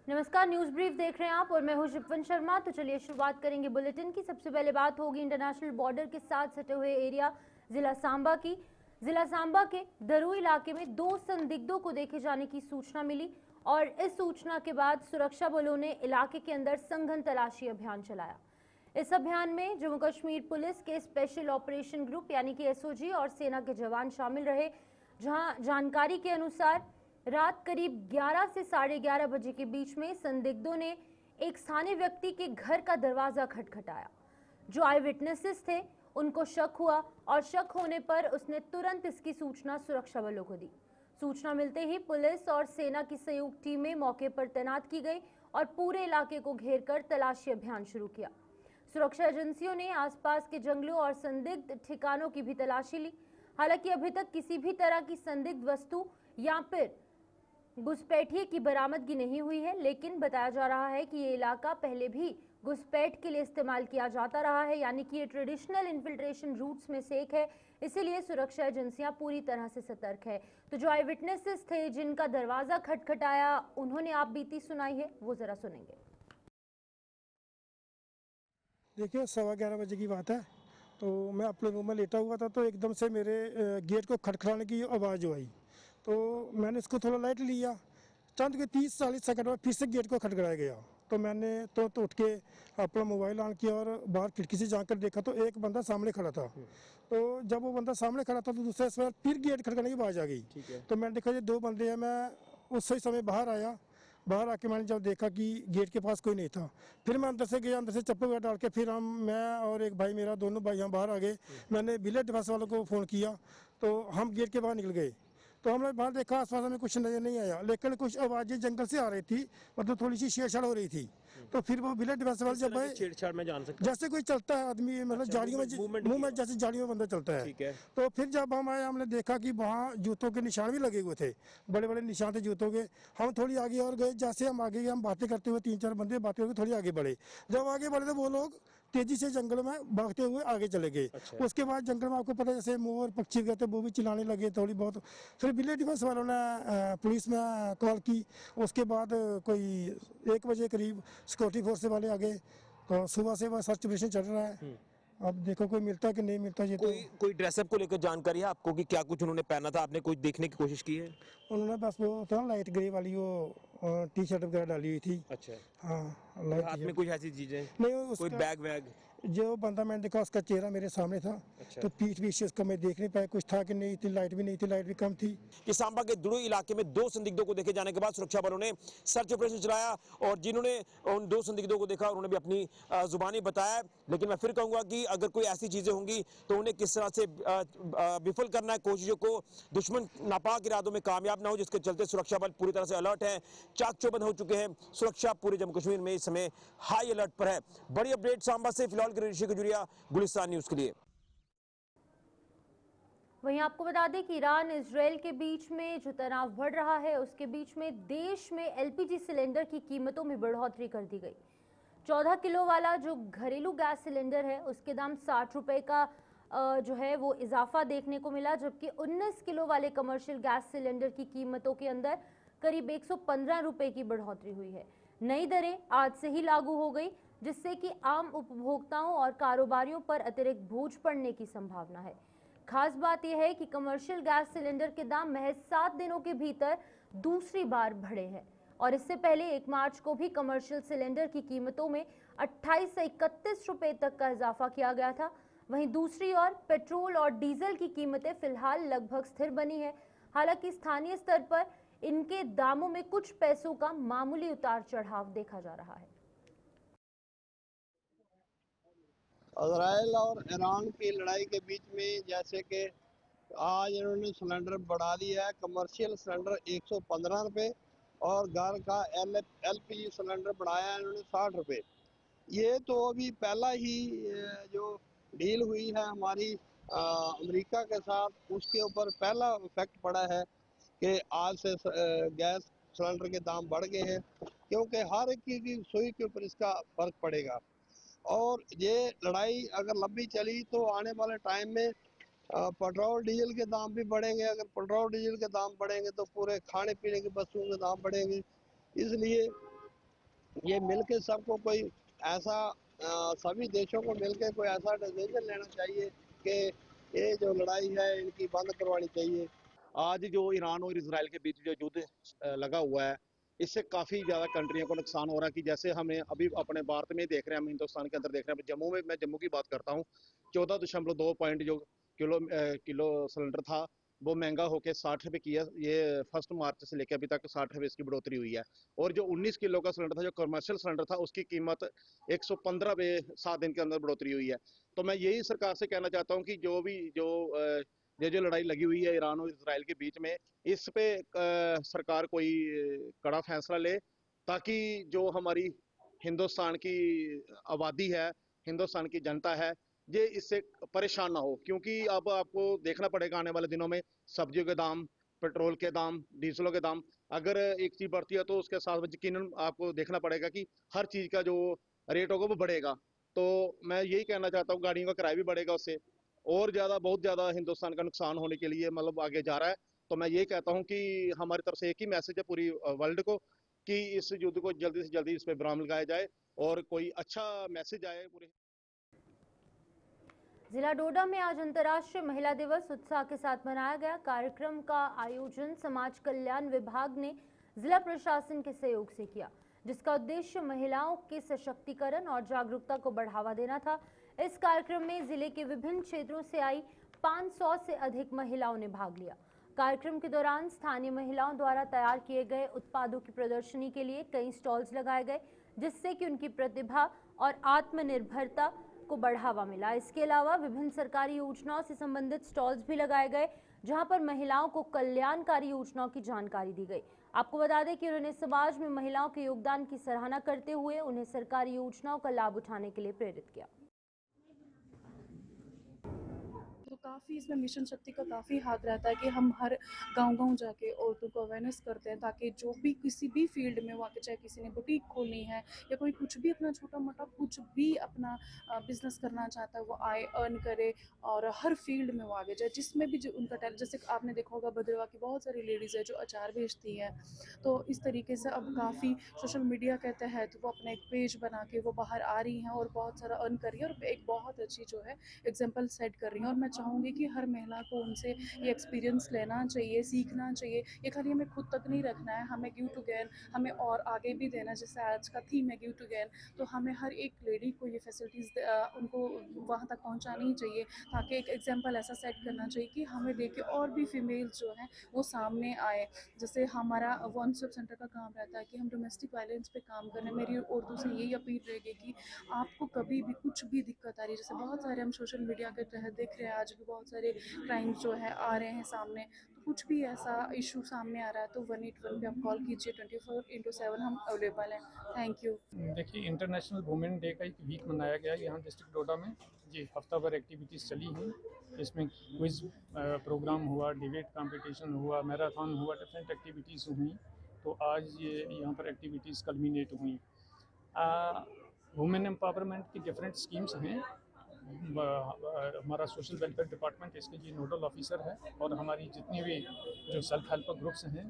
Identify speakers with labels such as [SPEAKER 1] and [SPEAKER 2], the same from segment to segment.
[SPEAKER 1] नमस्कार, news brief देख रहे हैं आप और मैं हूं शिववन शर्मा। तो चलिए शुरुआत करेंगे बुलेटिन की। सबसे पहले बात होगी इंटरनेशनल बॉर्डर के साथ सटे हुए एरिया जिला सांबा की। जिला सांबा के दरू इलाके में 2 संदिग्धों को देखे जाने की सूचना मिली और इस सूचना के बाद सुरक्षा बलों ने इलाके के अंदर सघन तलाशी अभियान चलाया। इस अभियान में जम्मू कश्मीर पुलिस के स्पेशल ऑपरेशन ग्रुप यानी कि एसओजी और सेना के जवान शामिल रहे, जहां जानकारी के अनुसार रात करीब 11 से 11:30 बजे के बीच में संदिग्धों ने एक स्थानीय व्यक्ति के घर का दरवाजा खटखटाया। जो आई विटनेसेस थे उनको शक हुआ और शक होने पर उसने तुरंत इसकी सूचना सुरक्षा बलों को दी। सूचना मिलते ही पुलिस और सेना की संयुक्त टीमें मौके पर तैनात की गई और पूरे इलाके को घेर कर तलाशी अभियान शुरू किया। सुरक्षा एजेंसियों ने आसपास के जंगलों और संदिग्ध ठिकानों की भी तलाशी ली। हालांकि अभी तक किसी भी तरह की संदिग्ध वस्तु या फिर घुसपैठिए की बरामदगी नहीं हुई है, लेकिन बताया जा रहा है कि ये इलाका पहले भी घुसपैठ के लिए इस्तेमाल किया जाता रहा है, यानी कि ये ट्रेडिशनल इन्फिल्ट्रेशन रूट्स में से एक है। इसीलिए सुरक्षा एजेंसियां पूरी तरह से सतर्क है। तो जो आई विटनेसेस थे जिनका दरवाजा खटखटाया, उन्होंने आप बीती सुनाई है, वो जरा सुनेंगे।
[SPEAKER 2] देखिए 11:15 बजे की बात है। तो मैं अपने रूम में लेटा हुआ था तो एकदम से मेरे गेट को खटखटाने की आवाज़ आई। तो मैंने इसको थोड़ा लाइट लिया। चंद के 30-40 सेकंड बाद फिर से गेट को खटखटाया गया। तो मैंने तो उठ के अपना मोबाइल ऑन किया और बाहर खिड़की से जाकर देखा तो एक बंदा सामने खड़ा था। तो जब वो बंदा सामने खड़ा था तो दूसरे समय फिर गेट खटखटाने की आवाज़ आ गई। तो मैंने देखा ये 2 बंदे हैं। मैं उस समय बाहर आया। बाहर आके मैंने जब देखा कि गेट के पास कोई नहीं था, फिर मैं अंदर से गया, अंदर से चप्पल वगैरह डाल के फिर मैं और एक भाई मेरा, दोनों भाई हम बाहर आ गए। मैंने विलेज डिफेंस वालों को फ़ोन किया तो हम गेट के बाहर निकल गए। तो हमने बाहर देखा, आसपास हमें कुछ नजर नहीं आया, लेकिन कुछ आवाज़ें जंगल से आ रही थी, मतलब थोड़ी सी छेड़छाड़ हो रही थी। तो फिर वो विलेज डिफेंस वाले जब आए,
[SPEAKER 3] छेड़छाड़ में जान सकता
[SPEAKER 2] जैसे कोई चलता है आदमी, मतलब झाड़ियों में मूवमेंट जैसे झाड़ियों में बंदा चलता है।
[SPEAKER 3] ठीक है।
[SPEAKER 2] तो फिर जब हम आए हमने देखा कि वहाँ जूतों के निशान भी लगे हुए थे, बड़े बड़े निशान थे जूतों के। हम थोड़ी आगे और गए, जैसे हम आगे गए हम बातें करते हुए 3-4 बंदे बातें करके थोड़ी आगे बढ़े। जब आगे बढ़े तो वो लोग तेजी से जंगल में भागते हुए आगे चले गए।
[SPEAKER 3] अच्छा।
[SPEAKER 2] उसके बाद जंगल में आपको पता है जैसे मोर पक्षी गए थे वो भी चिल्लाने लगे थोड़ी बहुत। फिर विलेज डिफेंस वालों ने पुलिस में कॉल की। उसके बाद कोई 1 बजे करीब सिक्योरिटी फोर्स वाले आ गए। तो सुबह से वह सर्च ऑपरेशन चल रहा है। अब देखो कोई मिलता कि नहीं मिलता। ये
[SPEAKER 3] कोई ड्रेसअप को लेकर जानकारी है आपको कि क्या कुछ उन्होंने पहना था? आपने कुछ देखने की कोशिश की है?
[SPEAKER 2] उन्होंने बस वो था लाइट ग्रे वाली वो टी शर्ट वगैरह डाली हुई थी।
[SPEAKER 3] अच्छा।
[SPEAKER 2] हाँ, लाइट
[SPEAKER 3] हाथ में कुछ ऐसी चीजें?
[SPEAKER 2] नहीं,
[SPEAKER 3] कोई
[SPEAKER 2] उसका
[SPEAKER 3] बैग वैग?
[SPEAKER 2] जो बंदा मैंने देखा उसका चेहरा मेरे सामने था।
[SPEAKER 3] अच्छा।
[SPEAKER 2] तो पीठ पीछे उसका मैं देख नहीं पाया, कुछ था कि नहीं थी, लाइट भी नहीं थी, लाइट भी कम थी।
[SPEAKER 3] कि सांबा के दुड़ू इलाके में 2 संदिग्धों को देखे जाने के बाद सुरक्षा बलों ने सर्च ऑपरेशन चलाया और जिन्होंने उन 2 संदिग्धों को देखा उन्होंने भी अपनी जुबानी बताया। लेकिन मैं फिर कहूंगा कि अगर कोई ऐसी चीजें होंगी तो उन्हें किस तरह से विफल करना है कोशिशों को, दुश्मन नापाक इरादों में कामयाब ना हो, जिसके चलते सुरक्षा बल पूरी तरह से अलर्ट है, चाक चौबंद हो चुके हैं। सुरक्षा पूरे जम्मू कश्मीर में इस समय हाई अलर्ट पर है। बड़ी अपडेट सांबा से फिलहाल के ऋषि गुजरिया, गुलिस्तान न्यूज के लिए।
[SPEAKER 1] वहीं आपको बता दें कि ईरान इजरायल के बीच में जो तनाव बढ़ रहा है, उसके बीच में देश में एलपीजी सिलेंडर की कीमतों में बढ़ोतरी कर दी गई। 14 किलो वाला जो घरेलू गैस सिलेंडर है उसके दाम 60 रुपए का जो है वो इजाफा देखने को मिला, जबकि 19 किलो वाले कमर्शियल गैस सिलेंडर की कीमतों के अंदर करीब 115 रुपए की बढ़ोतरी हुई है। नई दरें आज से ही लागू हो गई, जिससे कि आम उपभोक्ताओं और कारोबारियों पर अतिरिक्त बोझ पड़ने की संभावना है। खास बात यह है कि कमर्शियल गैस सिलेंडर के दाम महज 7 दिनों के भीतर दूसरी बार बढ़े हैं और इससे पहले 1 मार्च को भी कमर्शियल सिलेंडर की कीमतों में 28 से 31 रुपए तक का इजाफा किया गया था। वहीं दूसरी ओर पेट्रोल और डीजल की कीमतें फिलहाल लगभग स्थिर बनी है। हालांकि स्थानीय स्तर पर इनके दामों में कुछ पैसों का मामूली उतार चढ़ाव देखा जा रहा है।
[SPEAKER 4] इजराइल और ईरान की लड़ाई के बीच में जैसे कि आज इन्होंने सिलेंडर बढ़ा दिया है, कमर्शियल सिलेंडर 115 रुपये और घर का एलपीजी सिलेंडर बढ़ाया है इन्होंने 60 रुपये। ये तो अभी पहला ही जो डील हुई है हमारी अमेरिका के साथ, उसके ऊपर पहला इफेक्ट पड़ा है कि आज से गैस सिलेंडर के दाम बढ़ गए हैं, क्योंकि हर एक की सुई के ऊपर इसका फर्क पड़ेगा। और ये लड़ाई अगर लंबी चली तो आने वाले टाइम में पेट्रोल डीजल के दाम भी बढ़ेंगे। अगर पेट्रोल डीजल के दाम बढ़ेंगे तो पूरे खाने पीने की वस्तुओं के दाम बढ़ेंगे। इसलिए ये मिलके सबको कोई ऐसा सभी देशों को मिलके कोई ऐसा डिसीजन लेना चाहिए कि ये जो लड़ाई है इनकी बंद करवानी चाहिए।
[SPEAKER 5] आज जो ईरान और इसराइल के बीच जो युद्ध लगा हुआ है, इससे काफ़ी ज़्यादा कंट्रियों को नुकसान हो रहा है कि जैसे हमें अभी अपने भारत में देख रहे हैं, हम हिंदुस्तान के अंदर देख रहे हैं। जम्मू में, मैं जम्मू की बात करता हूँ, 14.2 पॉइंट जो किलो सिलेंडर था, वो महंगा होकर 60 रुपये किया। ये 1 मार्च से लेकर अभी तक 60 रुपये इसकी बढ़ोतरी हुई है। और जो 19 किलो का सिलेंडर था, जो कमर्शियल सिलेंडर था, उसकी कीमत 115 रुपये 7 दिन के अंदर बढ़ोतरी हुई है। तो मैं यही सरकार से कहना चाहता हूँ कि ये जो लड़ाई लगी हुई है ईरान और इसराइल के बीच में, इस पे सरकार कोई कड़ा फैसला ले, ताकि जो हमारी हिंदुस्तान की आबादी है, हिंदुस्तान की जनता है, ये इससे परेशान ना हो। क्योंकि अब आपको देखना पड़ेगा आने वाले दिनों में सब्जियों के दाम, पेट्रोल के दाम, डीजलों के दाम, अगर एक चीज बढ़ती है तो उसके साथ यकीनन आपको देखना पड़ेगा कि हर चीज का जो रेट होगा वो बढ़ेगा। तो मैं यही कहना चाहता हूँ, गाड़ियों का किराया भी बढ़ेगा उससे, और ज़्यादा बहुत ज़्यादा हिंदुस्तान का नुकसान होने के लिए मतलब आगे जा रहा है। तो मैं ये कहता हूँ कि हमारी तरफ से एक ही मैसेज है पूरी वर्ल्ड को, कि इस युद्ध को जल्दी से जल्दी इस पर विराम लगाया जाए और कोई अच्छा मैसेज आए पूरे।
[SPEAKER 1] जिला डोडा में आज अंतर्राष्ट्रीय महिला दिवस उत्साह के साथ मनाया गया। कार्यक्रम का आयोजन समाज कल्याण विभाग ने जिला प्रशासन के सहयोग से किया, जिसका उद्देश्य महिलाओं के सशक्तिकरण और जागरूकता को बढ़ावा देना था। इस कार्यक्रम में जिले के विभिन्न क्षेत्रों से आई 500 से अधिक महिलाओं ने भाग लिया। कार्यक्रम के दौरान स्थानीय महिलाओं द्वारा तैयार किए गए उत्पादों की प्रदर्शनी के लिए कई स्टॉल्स लगाए गए, जिससे कि उनकी प्रतिभा और आत्मनिर्भरता को बढ़ावा मिला। इसके अलावा विभिन्न सरकारी योजनाओं से संबंधित स्टॉल्स भी लगाए गए, जहां पर महिलाओं को कल्याणकारी योजनाओं की जानकारी दी गई। आपको बता दें कि उन्होंने समाज में महिलाओं के योगदान की सराहना करते हुए उन्हें सरकारी योजनाओं का लाभ उठाने के लिए प्रेरित किया।
[SPEAKER 6] तो काफ़ी इसमें मिशन शक्ति का काफ़ी हाथ रहता है कि हम हर गांव-गांव जाके औरतों को अवेयरनेस करते हैं, ताकि जो भी किसी भी फील्ड में वहाँ के, चाहे किसी ने बुटीक खोलनी है या कोई कुछ भी अपना छोटा-मोटा कुछ भी अपना बिजनेस करना चाहता है, वो आए, अर्न करे और हर फील्ड में वो आगे जाए, जिसमें भी जो उनका टैलेंट। जैसे आपने देखा होगा भद्रवाह की बहुत सारी लेडीज़ है जो अचार बेचती हैं, तो इस तरीके से अब काफ़ी सोशल मीडिया के तहत वो अपना एक पेज बना के वो बाहर आ रही हैं और बहुत सारा अर्न कर रही है और एक बहुत अच्छी जो है एग्जाम्पल सेट कर रही हैं। और मैं चाहूँगी कि हर महिला को उनसे ये एक्सपीरियंस लेना चाहिए, सीखना चाहिए। ये खाली हमें खुद तक नहीं रखना है, हमें गिव टू गेन, हमें और आगे भी देना। जैसे आज का थीम है गिव टू गेन, तो हमें हर एक लेडी को ये फैसिलिटीज़ उनको वहाँ तक पहुँचानी चाहिए, ताकि एक एग्जाम्पल ऐसा सेट करना चाहिए कि हमें देख के और भी फीमेल्स जो हैं वो सामने आए। जैसे हमारा वन स्टॉप सेंटर का काम रहता है कि हम डोमेस्टिक वायलेंस पे काम करें। मेरी औरतों से यही अपील रहेगी कि आपको कभी भी कुछ भी दिक्कत आ रही है, जैसे बहुत सारे हम सोशल मीडिया के तहत देख रहे हैं, आज भी बहुत सारे क्राइम्स जो है आ रहे हैं सामने, तो कुछ भी ऐसा इशू सामने आ रहा है तो 181 पे आप कॉल कीजिए, 24/7 हम अवेलेबल हैं। Thank you.
[SPEAKER 7] देखिए, इंटरनेशनल वुमेन डे का एक वीक मनाया गया यहाँ डिस्ट्रिक्ट डोडा में। जी, हफ्ता भर एक्टिविटीज़ चली हैं। इसमें क्विज़ प्रोग्राम हुआ, डिबेट कंपटीशन हुआ, मैराथन हुआ, डिफरेंट एक्टिविटीज़ हुई। तो आज ये यहाँ पर एक्टिविटीज़ कल्मिनेट हुई। वुमेन एम्पावरमेंट की डिफरेंट स्कीम्स हैं। हमारा सोशल वेलफेयर डिपार्टमेंट इसके ये नोडल ऑफिसर है, और हमारी जितनी भी जो सेल्फ हेल्प ग्रुप्स हैं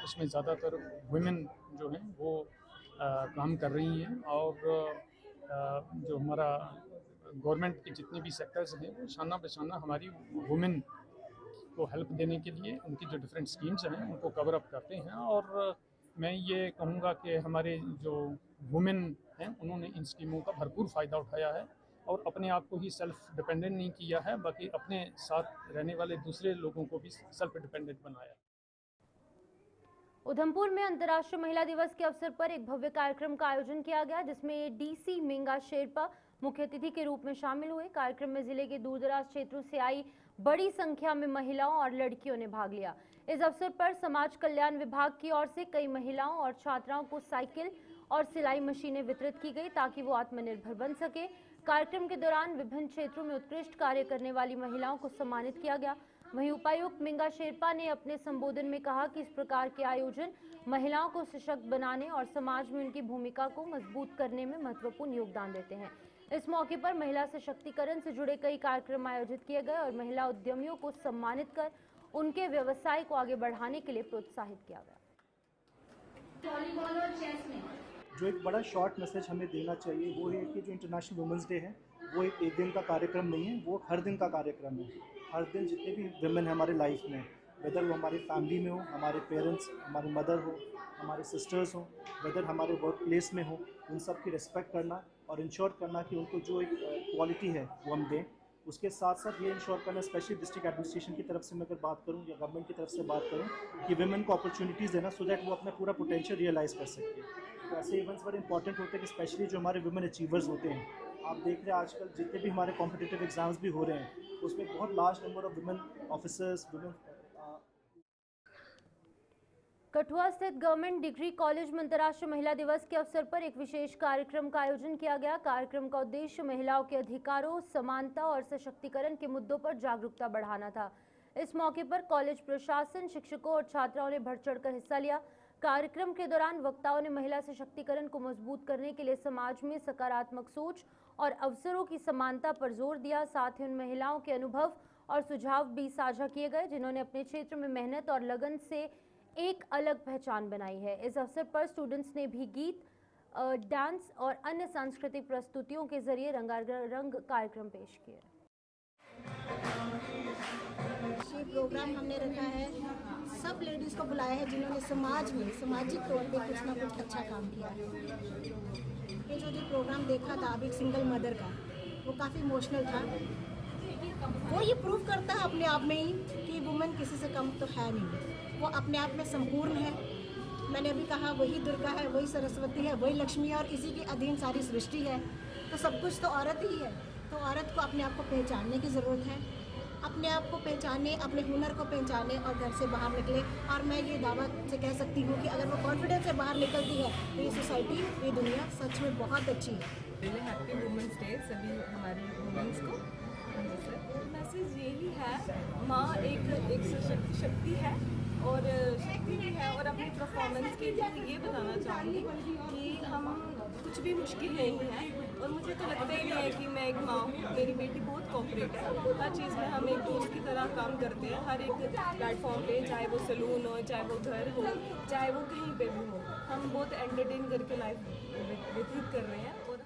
[SPEAKER 7] उसमें ज़्यादातर वुमेन जो हैं वो काम कर रही हैं। और जो हमारा गवर्नमेंट के जितने भी सेक्टर्स हैं वो शाना बशाना हमारी वुमेन को हेल्प देने के लिए उनकी जो डिफरेंट स्कीम्स हैं उनको कवर अप करते हैं। और मैं ये कहूँगा कि हमारे जो वुमेन हैं उन्होंने इन स्कीमों का भरपूर फ़ायदा उठाया है और अपने आप को ही सेल्फ डिपेंडेंट नहीं किया है, बल्कि अपने साथ रहने वाले दूसरे लोगों को भी सेल्फ डिपेंडेंट बनाया।
[SPEAKER 1] उधमपुर में अंतर्राष्ट्रीय महिला दिवस के अवसर पर एक भव्य कार्यक्रम का आयोजन किया गया, जिसमें डीसी मिंगा शेरपा मुख्य अतिथि के रूप में शामिल हुए। कार्यक्रम में जिले के दूरदराज क्षेत्रों से आई बड़ी संख्या में महिलाओं और लड़कियों ने भाग लिया। इस अवसर पर समाज कल्याण विभाग की ओर से कई महिलाओं और छात्राओं को साइकिल और सिलाई मशीनें वितरित की गई, ताकि वो आत्मनिर्भर बन सके। कार्यक्रम के दौरान विभिन्न क्षेत्रों में उत्कृष्ट कार्य करने वाली महिलाओं को सम्मानित किया गया। वहीं उपायुक्त मिंगा शेरपा ने अपने संबोधन में कहा कि इस प्रकार के आयोजन महिलाओं को सशक्त बनाने और समाज में उनकी भूमिका को मजबूत करने में महत्वपूर्ण योगदान देते हैं। इस मौके पर महिला सशक्तिकरण से जुड़े कई कार्यक्रम आयोजित किए गए और महिला उद्यमियों को सम्मानित कर उनके व्यवसाय को आगे बढ़ाने के लिए प्रोत्साहित किया गया।
[SPEAKER 8] वॉलीबॉल और चेस में जो एक बड़ा शॉर्ट मैसेज हमें देना चाहिए वो है कि जो इंटरनेशनल वुमेंस डे है वो एक दिन का कार्यक्रम नहीं है, वो हर दिन का कार्यक्रम है। हर दिन जितने भी वुमेन हैं हमारे लाइफ में, वेदर वो हमारी फैमिली में हो, हमारे पेरेंट्स, हमारी मदर हो, हमारे सिस्टर्स हो, वेदर हमारे वर्क प्लेस में हो, उन सब की रिस्पेक्ट करना और इंश्योर करना कि उनको जो एक क्वालिटी है वो हम दें। उसके साथ साथ ये इंश्योर करना, स्पेशली डिस्ट्रिक्ट एडमिनिस्ट्रेशन की तरफ से मैं अगर बात करूँ या गवर्नमेंट की तरफ से बात करूँ, कि वुमेन को अपॉर्चुनिटीज़ देना सो दैट वो अपना पूरा पोटेंशियल रियलाइज़ कर सकते हैं। तो ऐसे इवेंट्स बड़े इंपॉर्टेंट होते हैं कि स्पेशली जो हमारे वुमेन अचीवर्स होते हैं, आप देख रहे हैं आजकल जितने भी हमारे कॉम्पिटिटिव एग्जाम्स भी हो रहे हैं उसमें बहुत large number of women officers, women.
[SPEAKER 1] Kathua स्थित गवर्नमेंट डिग्री कॉलेज में अंतर्राष्ट्रीय महिला दिवस के अवसर पर एक विशेष कार्यक्रम का आयोजन किया गया। कार्यक्रम का उद्देश्य महिलाओं के अधिकारों, समानता और सशक्तिकरण के मुद्दों पर जागरूकता बढ़ाना था। इस मौके पर कॉलेज प्रशासन, शिक्षकों और छात्राओं ने बढ़ चढ़कर हिस्सा लिया। कार्यक्रम के दौरान वक्ताओं ने महिला सशक्तिकरण को मजबूत करने के लिए समाज में सकारात्मक सोच और अवसरों की समानता पर जोर दिया। साथ ही उन महिलाओं के अनुभव और सुझाव भी साझा किए गए जिन्होंने अपने क्षेत्र में मेहनत और लगन से एक अलग पहचान बनाई है। इस अवसर पर स्टूडेंट्स ने भी गीत, डांस और अन्य सांस्कृतिक प्रस्तुतियों के जरिए रंगारंग कार्यक्रम पेश किए।
[SPEAKER 9] ये प्रोग्राम हमने रखा है, सब लेडीज को बुलाया है जिन्होंने समाज में सामाजिक तौर पे कुछ ना कुछ अच्छा काम किया है। ये जो प्रोग्राम देखा था अभी सिंगल मदर का, वो काफ़ी इमोशनल था। वो ये प्रूव करता है अपने आप में ही कि वुमेन किसी से कम तो है नहीं, वो अपने आप में संपूर्ण है। मैंने अभी कहा वही दुर्गा है, वही सरस्वती है, वही लक्ष्मी है और इसी के अधीन सारी सृष्टि है। तो सब कुछ तो औरत ही है। तो औरत को अपने आप को पहचानने की ज़रूरत है, अपने आप को पहचाने, अपने हुनर को पहचाने और घर से बाहर निकले। और मैं ये दावा से कह सकती हूँ कि अगर वो कॉन्फिडेंस से बाहर निकलती है तो ये सोसाइटी, ये दुनिया सच में बहुत अच्छी है।
[SPEAKER 10] रियली हैप्पी वुमेंस डे सभी हमारी वुमेंस को। मैसेज यही है, माँ एक सशक्त शक्ति है और शक्ति भी है। और अपनी परफॉर्मेंस के लिए ये बताना चाहूँगी कि हम कुछ भी मुश्किल नहीं है। और मुझे तो लगता ही नहीं है कि मैं एक माँ हूँ। मेरी बेटी बहुत कोऑपरेट है, हर चीज़ में हम एक दोस्त की तरह काम करते हैं। हर एक प्लेटफॉर्म पे, चाहे वो सैलून हो, चाहे वो घर हो, चाहे वो कहीं पे भी हो, हम बहुत एंटरटेन करके लाइफ व्यतीत कर रहे हैं। और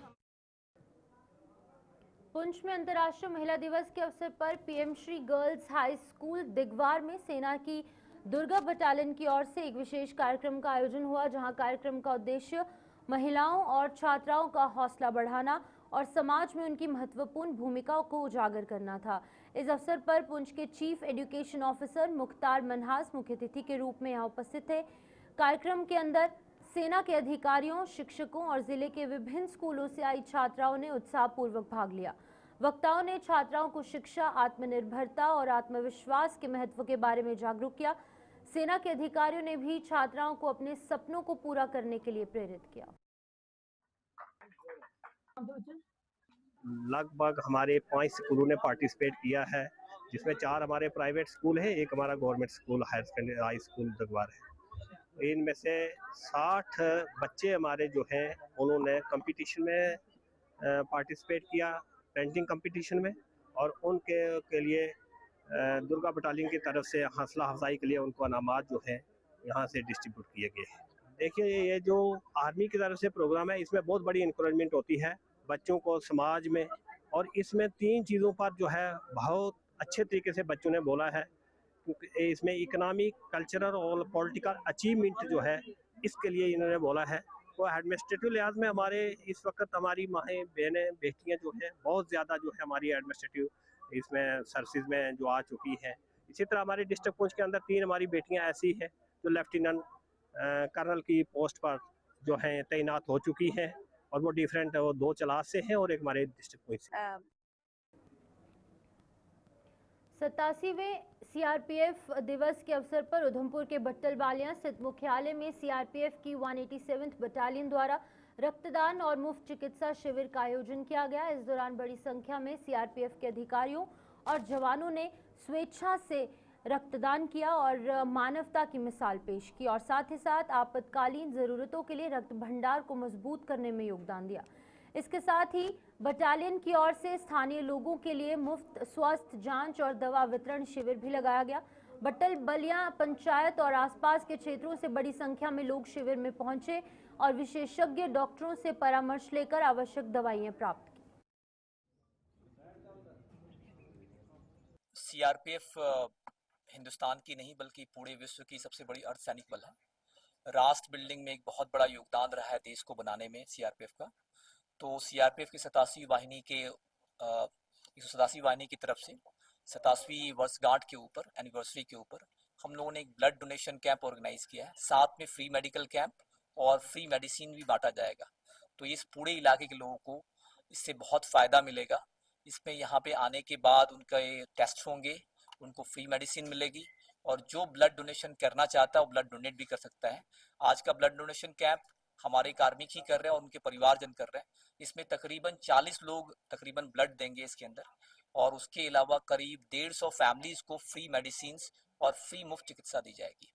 [SPEAKER 1] पुंछ में अंतर्राष्ट्रीय महिला दिवस के अवसर पर PM Shri girls high school Digwar में सेना की दुर्गा बटालियन की ओर से एक विशेष कार्यक्रम का आयोजन हुआ, जहां कार्यक्रम का उद्देश्य महिलाओं और छात्राओं का हौसला बढ़ाना और समाज में उनकी महत्वपूर्ण भूमिकाओं को उजागर करना था। इस अवसर पर पुंछ के chief education officer Mukhtar Manhas मुख्य अतिथि के रूप में यहाँ उपस्थित थे। कार्यक्रम के अंदर सेना के अधिकारियों, शिक्षकों और जिले के विभिन्न स्कूलों से आई छात्राओं ने उत्साहपूर्वक भाग लिया। वक्ताओं ने छात्राओं को शिक्षा, आत्मनिर्भरता और आत्मविश्वास के महत्व के बारे में जागरूक किया। सेना के अधिकारियों ने भी छात्राओं को अपने सपनों को पूरा करने के लिए प्रेरित किया।
[SPEAKER 11] लगभग हमारे 5 स्कूलों ने पार्टिसिपेट किया है, जिसमें 4 हमारे प्राइवेट स्कूल है, एक हमारा government school higher secondary high school Dagwar है। इनमें से 60 बच्चे हमारे जो हैं उन्होंने कंपटीशन में पार्टिसिपेट किया, पेंटिंग कंपटीशन में, और उनके लिए दुर्गा बटालियन की तरफ से हौसला अफजाई के लिए उनको अनामात जो है यहाँ से डिस्ट्रीब्यूट किए गए हैं। देखिए, ये जो आर्मी की तरफ से प्रोग्राम है, इसमें बहुत बड़ी इंकरेजमेंट होती है बच्चों को समाज में। और इसमें 3 चीज़ों पर जो है बहुत अच्छे तरीके से बच्चों ने बोला है, क्योंकि इसमें इकोनॉमिक, कल्चरल और पॉलिटिकल अचीवमेंट जो है इसके लिए इन्होंने बोला है। तो एडमिनिस्ट्रेटिव लिहाज में हमारे इस वक्त हमारी माएँ, बहनें, बेटियाँ जो हैं बहुत ज़्यादा जो है हमारी एडमिनिस्ट्रेटिव इसमें सर्विस में जो आ चुकी हैं। इसी तरह हमारे डिस्ट्रिक्ट पुंछ के अंदर 3 हमारी बेटियां ऐसी हैं जो लेफ्टिनेंट कर्नल की पोस्ट पर जो हैं तैनात हो चुकी हैं, और वो डिफरेंट, वो 2 क्लास से हैं और एक हमारे डिस्ट्रिक्ट पुंछ से।
[SPEAKER 1] 87वें सीआरपीएफ दिवस के अवसर पर उधमपुर के बट्टलवालियां स्थित मुख्यालय में सीआरपीएफ की 187th बटालियन द्वारा रक्तदान और मुफ्त चिकित्सा शिविर का आयोजन किया गया। इस दौरान बड़ी संख्या में सीआरपीएफ के अधिकारियों और जवानों ने स्वेच्छा से रक्तदान किया और मानवता की मिसाल पेश की, और साथ ही साथ आपातकालीन जरूरतों के लिए रक्त भंडार को मजबूत करने में योगदान दिया। इसके साथ ही बटालियन की ओर से स्थानीय लोगों के लिए मुफ्त स्वास्थ्य जांच और दवा वितरण शिविर भी लगाया गया। बट्टल बलिया पंचायत और आसपास के क्षेत्रों से बड़ी संख्या में लोग शिविर में पहुंचे और विशेषज्ञ डॉक्टरों से परामर्श लेकर आवश्यक दवाइयां प्राप्त की।
[SPEAKER 12] सीआरपीएफ हिंदुस्तान की नहीं बल्कि पूरे विश्व की सबसे बड़ी अर्धसैनिक बल है। राष्ट्र बिल्डिंग में एक बहुत बड़ा योगदान रहा है देश को बनाने में सीआरपीएफ का। तो सीआरपीएफ की 87वीं वाहिनी के 187वीं वाहिनी की तरफ से 87वीं वर्षगांठ के ऊपर, एनिवर्सरी के ऊपर, हम लोगों ने एक ब्लड डोनेशन कैंप ऑर्गेनाइज किया है। साथ में फ्री मेडिकल कैंप और फ्री मेडिसिन भी बांटा जाएगा। तो इस पूरे इलाके के लोगों को इससे बहुत फ़ायदा मिलेगा। इसमें यहाँ पे आने के बाद उनका टेस्ट होंगे, उनको फ्री मेडिसिन मिलेगी और जो ब्लड डोनेशन करना चाहता है वो ब्लड डोनेट भी कर सकता है। आज का ब्लड डोनेशन कैंप हमारे कार्मिक ही कर रहे हैं और उनके परिवारजन कर रहे हैं। इसमें तकरीबन 40 लोग तकरीबन ब्लड देंगे इसके अंदर, और उसके अलावा करीब 150 फैमिलीज को फ्री मेडिसिन और फ्री मुफ्त चिकित्सा दी जाएगी।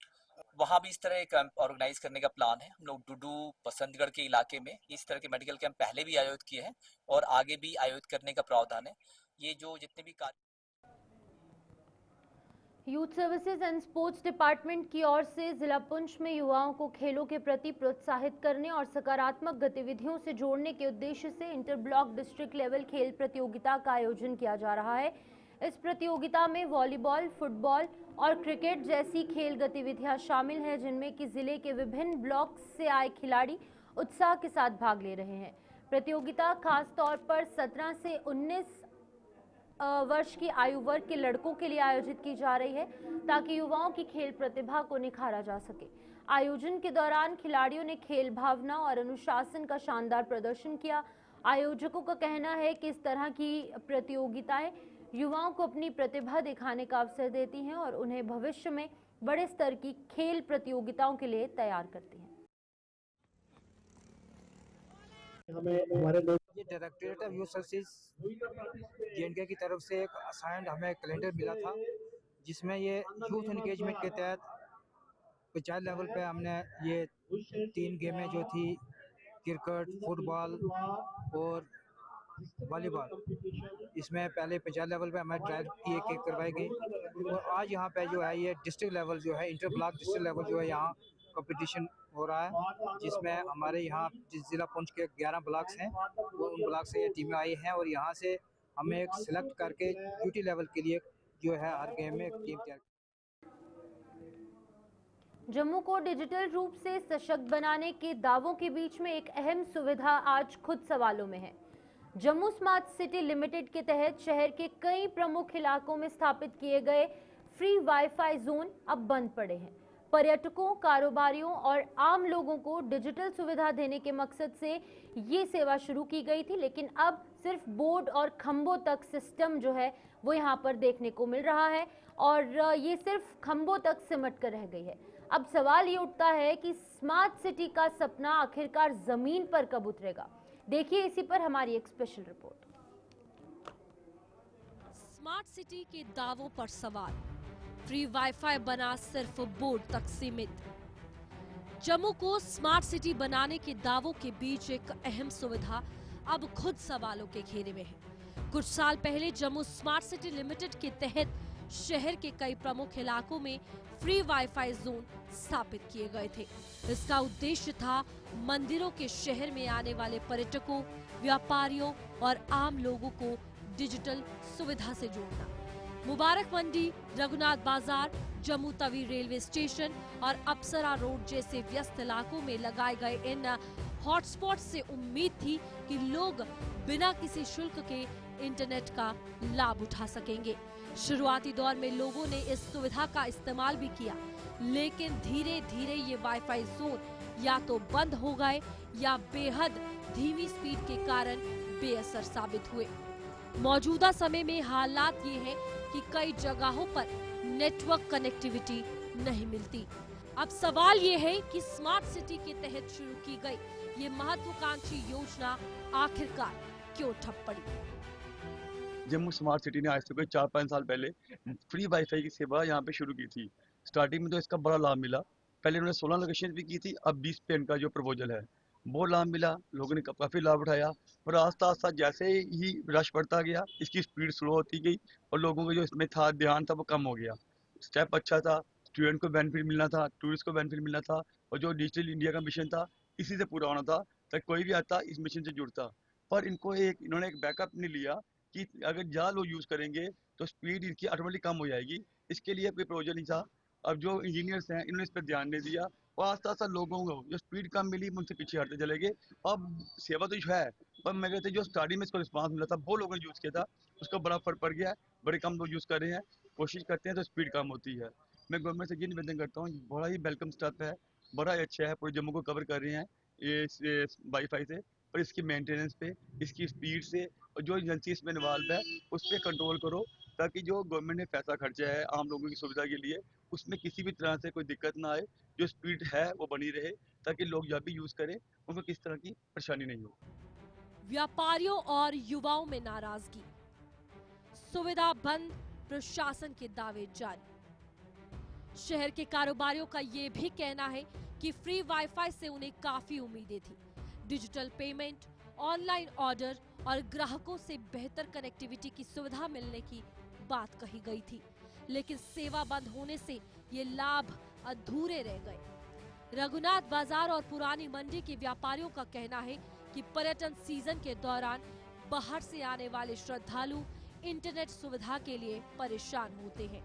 [SPEAKER 12] वहाँ भी इस तरह कैंप ऑर्गेनाइज करने का प्लान है। हम लोग डुडू बसंतगढ़ के इलाके में इस तरह के मेडिकल कैंप पहले भी आयोजित किए हैं और आगे भी आयोजित करने का प्रावधान है। ये जो जितने भी
[SPEAKER 1] youth services and sports department की ओर से जिला पुंछ में युवाओं को खेलों के प्रति प्रोत्साहित करने और सकारात्मक गतिविधियों से जोड़ने के उद्देश्य से इंटर ब्लॉक डिस्ट्रिक्ट लेवल खेल प्रतियोगिता का आयोजन किया जा रहा है। इस प्रतियोगिता में वॉलीबॉल, फुटबॉल और क्रिकेट जैसी खेल गतिविधियां शामिल हैं, जिनमें कि जिले के विभिन्न ब्लॉक से आए खिलाड़ी उत्साह के साथ भाग ले रहे हैं। प्रतियोगिता खास तौर पर 17 से 19 वर्ष की आयु वर्ग के लड़कों के लिए आयोजित की जा रही है, ताकि युवाओं की खेल प्रतिभा को निखारा जा सके। आयोजन के दौरान खिलाड़ियों ने खेल भावना और अनुशासन का शानदार प्रदर्शन किया। आयोजकों का कहना है कि इस तरह की प्रतियोगिताएं युवाओं को अपनी प्रतिभा दिखाने का अवसर देती हैं और उन्हें भविष्य में बड़े स्तर की खेल प्रतियोगिताओं के लिए तैयार करती हैं।
[SPEAKER 13] हमें हमारे लोग ये directorate of youth services J&K की तरफ से एक असाइंड हमें कैलेंडर मिला था, जिसमें ये यूथ एंगेजमेंट के तहत पंचायत लेवल पे हमने ये 3 गेमें जो थी क्रिकेट, फुटबॉल और वॉलीबॉल, इसमें पहले पंचायत लेवल पे हमें ट्रायल की एक करवाई गई और आज यहाँ पे जो है ये डिस्ट्रिक्ट लेवल जो है इंटर ब्लॉक डिस्ट्रिक्ट लेवल जो है यहाँ कंपटीशन हो रहा है, जिसमें हमारे यहाँ जिस जिला पुंछ के 11 ब्लॉक्स हैं वो उन ब्लॉक से ये टीमें आई हैं और यहाँ से हमें एक सिलेक्ट करके यूटी लेवल के लिए जो है हर गेम में एक टीम तैयार।
[SPEAKER 1] जम्मू को डिजिटल रूप से सशक्त बनाने के दावों के बीच में एक अहम सुविधा आज खुद सवालों में है। जम्मू स्मार्ट सिटी लिमिटेड के तहत शहर के कई प्रमुख इलाकों में स्थापित किए गए फ्री वाईफाई जोन अब बंद पड़े हैं। पर्यटकों, कारोबारियों और आम लोगों को डिजिटल सुविधा देने के मकसद से ये सेवा शुरू की गई थी, लेकिन अब सिर्फ बोर्ड और खंभों तक सिस्टम जो है वो यहाँ पर देखने को मिल रहा है और ये सिर्फ खंभों तक सिमट कर रह गई है। अब सवाल ये उठता है कि स्मार्ट सिटी का सपना आखिरकार जमीन पर कब उतरेगा। देखिए इसी पर हमारी एक स्पेशल रिपोर्ट।
[SPEAKER 14] स्मार्ट सिटी के दावों पर सवाल, फ्री वाईफाई बना सिर्फ बोर्ड तक सीमित। जम्मू को स्मार्ट सिटी बनाने के दावों के बीच एक अहम सुविधा अब खुद सवालों के घेरे में है। कुछ साल पहले जम्मू स्मार्ट सिटी लिमिटेड के तहत शहर के कई प्रमुख इलाकों में फ्री वाईफाई जोन स्थापित किए गए थे। इसका उद्देश्य था मंदिरों के शहर में आने वाले पर्यटकों, व्यापारियों और आम लोगों को डिजिटल सुविधा से जोड़ना। मुबारक मंडी, रघुनाथ बाजार, जम्मू तवी रेलवे स्टेशन और अप्सरा रोड जैसे व्यस्त इलाकों में लगाए गए इन हॉटस्पॉट से उम्मीद थी कि लोग बिना किसी शुल्क के इंटरनेट का लाभ उठा सकेंगे। शुरुआती दौर में लोगों ने इस सुविधा का इस्तेमाल भी किया, लेकिन धीरे धीरे ये वाईफाई जोन या तो बंद हो गए या बेहद धीमी स्पीड के कारण बेअसर साबित हुए। मौजूदा समय में हालात ये है कि कई जगहों पर नेटवर्क कनेक्टिविटी नहीं मिलती। अब सवाल ये है कि स्मार्ट सिटी के तहत शुरू की गई ये महत्वाकांक्षी योजना आखिरकार क्यों ठप पड़ी।
[SPEAKER 15] जम्मू स्मार्ट सिटी ने आज से कोई 4-5 साल पहले फ्री वाईफाई की सेवा यहाँ पे शुरू की थी। स्टार्टिंग में तो इसका बड़ा लाभ मिला। पहले उन्होंने 16 लोकेशन भी की थी, अब 20 पे इनका जो प्रपोजल है वो लाभ मिला। लोगों ने काफ़ी लाभ उठाया और आस्ता आस्ता जैसे ही रश बढ़ता गया इसकी स्पीड स्लो होती गई और लोगों का जो इसमें था ध्यान था वो कम हो गया। स्टेप अच्छा था, स्टूडेंट को बेनिफिट मिलना था, टूरिस्ट को बेनिफिट मिलना था, और जो डिजिटल इंडिया का मिशन था इसी से पूरा होना था, ताकि कोई भी आता इस मिशन से जुड़ता। पर इन्होंने एक बैकअप नहीं लिया कि अगर ज़्यादा लोग यूज़ करेंगे तो स्पीड इनकी ऑटोमेटिक कम हो जाएगी। इसके लिए कोई प्रोविजन नहीं था। अब जो इंजीनियर्स हैं इन्होंने इस पर ध्यान नहीं दिया, और आस्ता आस्ता लोगों को जो स्पीड कम मिली उनसे पीछे हटते चले गए। अब सेवा तो है, पर मैं कहते जो स्टार्टिंग में इसको रिस्पॉन्स मिला था वो लोगों ने यूज़ किया था, उसका बड़ा फर्क पड़ गया है। बड़े कम लोग यूज़ कर रहे हैं, कोशिश करते हैं तो स्पीड कम होती है। मैं गवर्नमेंट से ये निवेदन करता हूँ, बड़ा ही वेलकम स्टेप है, बड़ा ही अच्छा है, पूरे जम्मू को कवर कर रहे हैं ये वाईफाई से। पर इसकी मेंटेनेंस पे, इसकी स्पीड से, और जो एजेंसी इसमें इन्वॉल्व है उस पर कंट्रोल करो, ताकि जो गवर्नमेंट ने पैसा खर्चा है आम लोगों की सुविधा के लिए उसमें किसी भी तरह से कोई दिक्कत ना आए, जो स्पीड है वो बनी रहे, ताकि लोग जब भी यूज़ करें उनको किस तरह की परेशानी नहीं हो।
[SPEAKER 14] व्यापारियों और युवाओं में नाराजगी, सुविधा बंद, प्रशासन के दावे जारी। शहर के कारोबारियों का ये भी कहना है कि फ्री वाईफाई से उन्हें काफी उम्मीदें थी। डिजिटल पेमेंट, ऑनलाइन ऑर्डर और ग्राहकों से बेहतर कनेक्टिविटी की सुविधा मिलने की बात कही गई थी, लेकिन सेवा बंद होने से ये लाभ अधूरे रह गए। रघुनाथ बाजार और पुरानी मंडी के व्यापारियों का कहना है कि पर्यटन सीजन के दौरान बाहर से आने वाले श्रद्धालु इंटरनेट सुविधा के लिए परेशान होते हैं।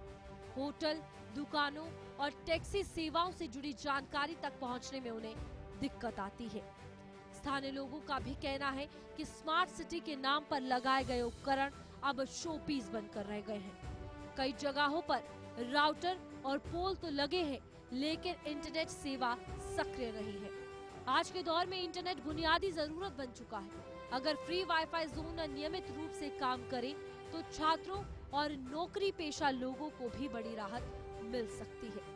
[SPEAKER 14] होटल, दुकानों और टैक्सी सेवाओं से जुड़ी जानकारी तक पहुंचने में उन्हें दिक्कत आती है। स्थानीय लोगों का भी कहना है कि स्मार्ट सिटी के नाम पर लगाए गए उपकरण अब शो पीस बनकर रह गए हैं। कई जगहों पर राउटर और पोल तो लगे हैं, लेकिन इंटरनेट सेवा सक्रिय नहीं है। आज के दौर में इंटरनेट बुनियादी जरूरत बन चुका है। अगर फ्री वाईफाई जोन नियमित रूप से काम करे तो छात्रों और नौकरी पेशा लोगों को भी बड़ी राहत मिल सकती है।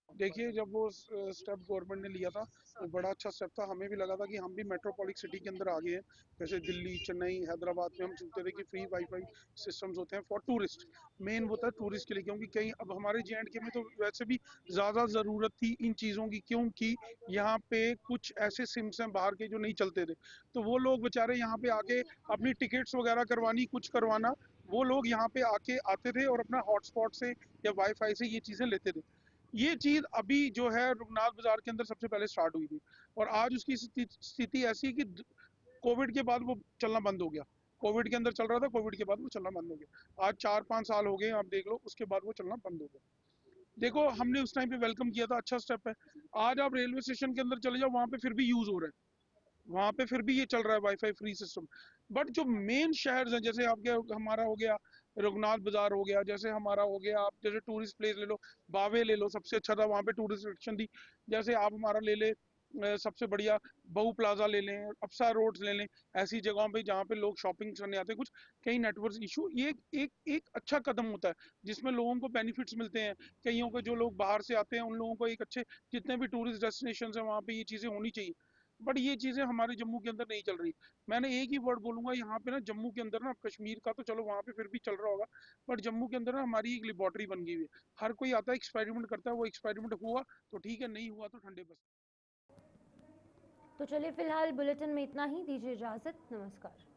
[SPEAKER 16] देखिए, जब वो स्टेप गवर्नमेंट ने लिया था वो बड़ा अच्छा स्टेप था। हमें भी लगा था कि हम भी मेट्रोपॉलिक सिटी के अंदर आ गए हैं। जैसे दिल्ली, चेन्नई, हैदराबाद में हम सुनते थे कि फ्री वाईफाई सिस्टम्स होते हैं फॉर टूरिस्ट। मेन वो था टूरिस्ट के लिए, क्योंकि कहीं अब हमारे J&K में तो वैसे भी ज़्यादा ज़रूरत थी इन चीज़ों की, क्योंकि यहाँ पे कुछ ऐसे सिम्स हैं बाहर के जो नहीं चलते थे। तो वो लोग बेचारे यहाँ पे आके अपनी टिकट्स वगैरह करवानी, कुछ करवाना, वो लोग यहाँ पे आके आते थे और अपना हॉटस्पॉट से या वाईफाई से ये चीज़ें लेते थे। ये चीज अभी जो है रघुनाथ बाजार के अंदर सबसे पहले स्टार्ट हुई थी, और आज उसकी स्थिति ऐसी है कि कोविड के बाद वो चलना बंद हो गया। कोविड के अंदर चल रहा था, कोविड के बाद वो चलना बंद हो गया। आज 4-5 साल हो गए, आप देख लो, उसके बाद वो चलना बंद हो गया। देखो, हमने उस टाइम पे वेलकम किया था, अच्छा स्टेप है। आज आप रेलवे स्टेशन के अंदर चले जाओ, वहां पे फिर भी यूज हो रहा है, वहां पे फिर भी ये चल रहा है वाईफाई फ्री सिस्टम। बट जो मेन शहर हैं, जैसे आपके हमारा हो गया रघुनाथ बाजार हो गया, जैसे हमारा हो गया, आप जैसे टूरिस्ट प्लेस ले लो, बावे ले लो, सबसे अच्छा था, वहां पे टूरिस्ट रिस्ट्रिक्शन थी। जैसे आप हमारा ले ले सबसे बढ़िया बहु प्लाजा ले लें, अप्सरा रोड्स ले लें, ऐसी जगहों पे जहाँ पे लोग शॉपिंग करने आते हैं, कुछ कहीं नेटवर्क इशू, ये एक अच्छा कदम होता है जिसमें लोगों को बेनिफिट्स मिलते हैं। कईयों के जो लोग बाहर से आते हैं उन लोगों को एक अच्छे, जितने भी टूरिस्ट डेस्टिनेशन है वहाँ पे ये चीज़ें होनी चाहिए। बट ये चीजें हमारे जम्मू के अंदर नहीं चल रही। मैंने एक ही वर्ड बोलूंगा यहाँ पे ना, जम्मू के अंदर ना, कश्मीर का तो चलो वहाँ पे फिर भी चल रहा होगा, बट जम्मू के अंदर ना हमारी एक लेबोरेटरी बन गई हुई है। हर कोई आता है, एक्सपेरिमेंट करता है, वो एक्सपेरिमेंट हुआ तो ठीक है, नहीं हुआ तो ठंडे बस।
[SPEAKER 1] तो चलिए फिलहाल बुलेटिन में इतना ही, दीजिए इजाजत, नमस्कार।